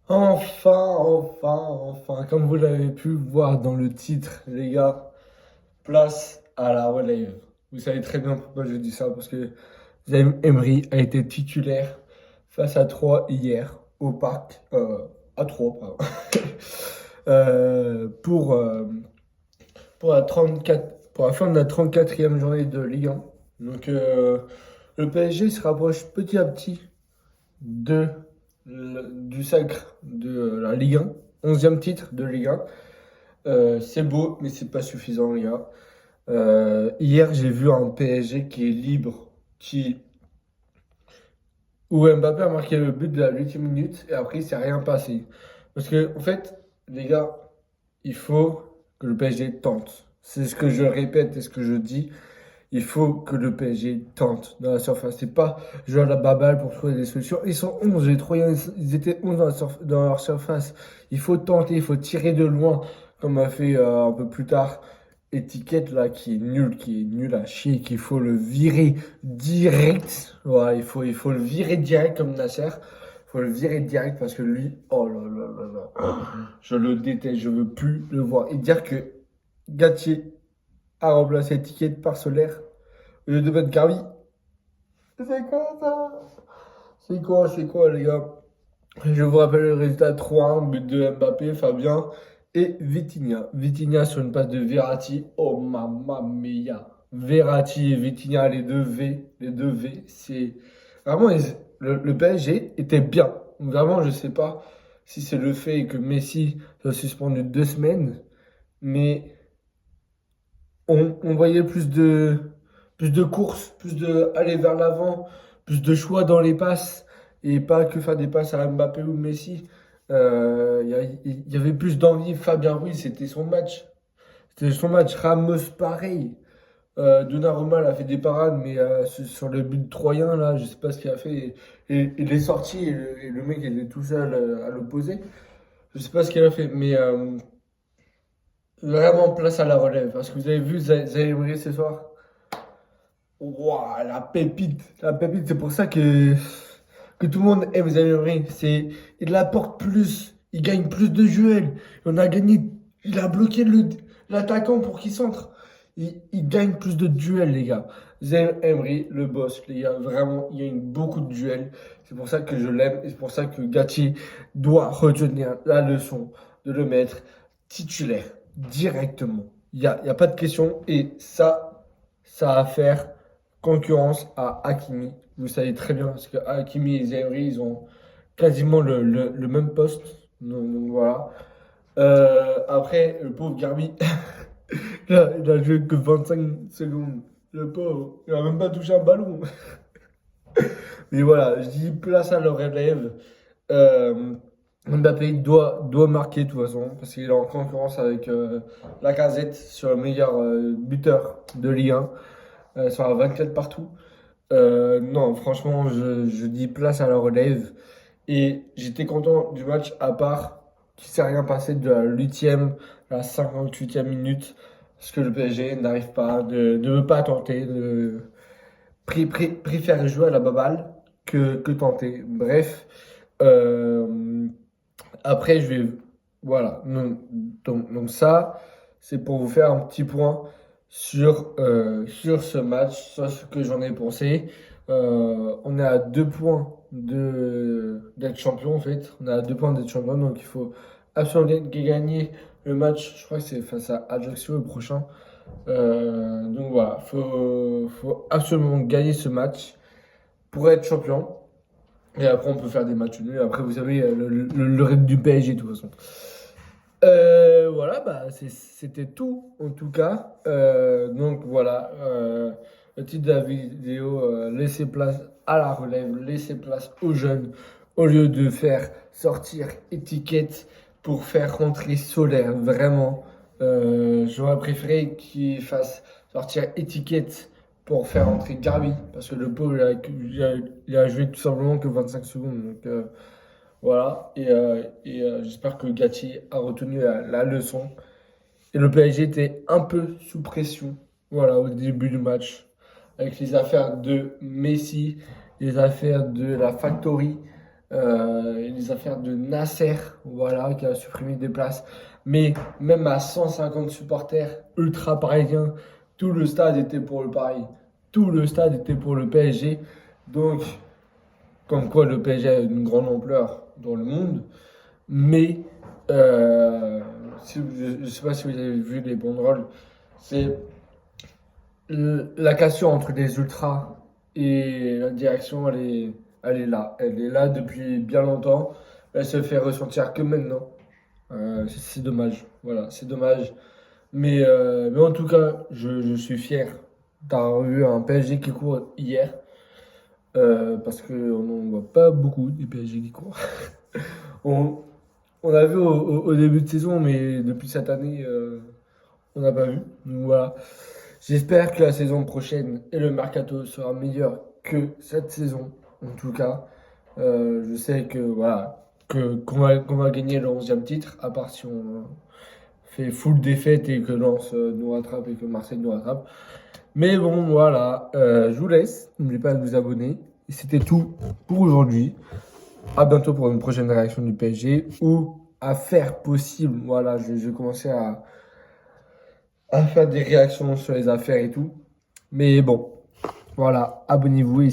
Enfin, comme vous l'avez pu voir dans le titre, les gars, place à la relève. Vous savez très bien pourquoi je dis ça, parce que Zaïm Emery a été titulaire face à 3 hier au parc, à 3, pardon, Euh, pour, euh, pour pour la fin de la 34e journée de Ligue 1. Donc, le PSG se rapproche petit à petit de, du sacre de la Ligue 1, 11e titre de Ligue 1. C'est beau, mais c'est pas suffisant, les gars. Hier, j'ai vu un PSG qui est libre, où Mbappé a marqué le but de la 8e minute et après, il s'est rien passé. Parce que, en fait, les gars, il faut que le PSG tente. C'est ce que je répète et ce que je dis. Il faut que le PSG tente dans la surface. C'est pas jouer à la baballe pour trouver des solutions. Ils sont 11, les Troyens, ils étaient 11 dans leur surface. Il faut tenter, il faut tirer de loin, comme a fait un peu plus tard Étiquette là, qui est nul à chier, qu'il faut le virer direct. Voilà, il faut le virer direct comme Nasser. Il faut le virer direct parce que lui, oh là là là là, je le déteste, je veux plus le voir. Et dire que Gatier a remplacé Étiquette par Solaire au lieu de mettre Gavi. C'est quoi ça? C'est quoi, les gars? Je vous rappelle le résultat 3-1, but de Mbappé, Fabien et Vitinha. Vitinha sur une passe de Verratti. Oh mamma mia. Verratti et Vitinha, les deux V, c'est vraiment le PSG était bien. Vraiment, je sais pas si c'est le fait que Messi soit suspendu 2 semaines, mais on voyait plus de courses, plus de aller vers l'avant, plus de choix dans les passes et pas que faire des passes à Mbappé ou Messi. Il y avait plus d'envie. Fabien Ruiz, c'était son match. C'était son match. Ramos, pareil. Donnarumma a fait des parades, mais sur le but troyen, là, je sais pas ce qu'il a fait. Il est sorti et le mec était tout seul à l'opposé. Je sais pas ce qu'il a fait, mais vraiment place à la relève. Parce que vous avez vu Zaïre ce soir. Ouah, la pépite. La pépite, c'est pour ça que tout le monde aime Zaïre. Il apporte plus. Il gagne plus de duels. On a gagné. Il a bloqué l'attaquant pour qu'il centre. Il gagne plus de duels, les gars. Zaïre Emery, le boss, les gars, vraiment, il gagne beaucoup de duels. C'est pour ça que je l'aime et c'est pour ça que Gatti doit retenir la leçon de le mettre titulaire directement. Il y a pas de question et ça va faire concurrence à Hakimi. Vous savez très bien, parce que Hakimi et Zaïre, ils ont quasiment le même poste. Donc, voilà. Après, le pauvre Garbi, il a joué que 25 secondes. Le pauvre, il a même pas touché un ballon. Mais voilà, je dis place à leur relève. Euh, Mbappé doit marquer de toute façon, parce qu'il est en concurrence avec Lacazette sur le meilleur buteur de Ligue 1, sur la 24 partout. Non, franchement, je dis place à la relève. Et j'étais content du match, à part qu'il ne s'est rien passé de la 8e à la 58e minute, parce que le PSG n'arrive pas, ne veut pas tenter, préfère jouer à la baballe que tenter. Bref, euh, après, je vais. Voilà. Donc ça, c'est pour vous faire un petit point sur ce match, sur ce que j'en ai pensé. On est à 2 points d'être champion, en fait. On est à 2 points d'être champion, donc il faut absolument gagner le match. Je crois que c'est face à Ajaccio le prochain. Donc voilà, faut absolument gagner ce match pour être champion. Et après, on peut faire des matchs nuls. Après, vous savez, le rythme du PSG, de toute façon. Voilà, bah, c'était tout, en tout cas. Donc, voilà. Le titre de la vidéo, laisser place à la relève, laisser place aux jeunes, au lieu de faire sortir étiquette pour faire rentrer Solaire. Vraiment, j'aurais préféré qu'il fasse sortir étiquette pour faire entrer Gavi, parce que le pauvre, il a joué tout simplement que 25 secondes. Donc, voilà, et j'espère que Gatti a retenu la leçon. Et le PSG était un peu sous pression, voilà, au début du match, avec les affaires de Messi, les affaires de la Factory. les affaires de Nasser, voilà, qui a supprimé des places. Mais même à 150 supporters ultra parisiens, tout le stade était pour le Paris. Tout le stade était pour le PSG. Donc, comme quoi le PSG a une grande ampleur dans le monde. Mais, je ne sais pas si vous avez vu les banderoles, c'est la cassure entre les ultras et la direction, elle est là. Elle est là depuis bien longtemps. Elle se fait ressentir que maintenant. C'est dommage. Voilà, c'est dommage. Mais en tout cas, je suis fier d'avoir vu un PSG qui court hier. Parce qu'on n'en voit pas beaucoup des PSG qui courent. On, on a vu au début de saison, mais depuis cette année, on n'a pas vu. Donc voilà. J'espère que la saison prochaine et le mercato sera meilleur que cette saison. En tout cas, je sais que voilà qu'on va gagner le 11e titre, à part si on fait full défaite et que Lens nous rattrape et que Marseille nous rattrape. Mais bon, voilà, je vous laisse. N'oubliez pas de vous abonner. Et c'était tout pour aujourd'hui. À bientôt pour une prochaine réaction du PSG ou à faire possible. Voilà, je vais commencer à faire des réactions sur les affaires et tout. Mais bon, voilà, abonnez-vous.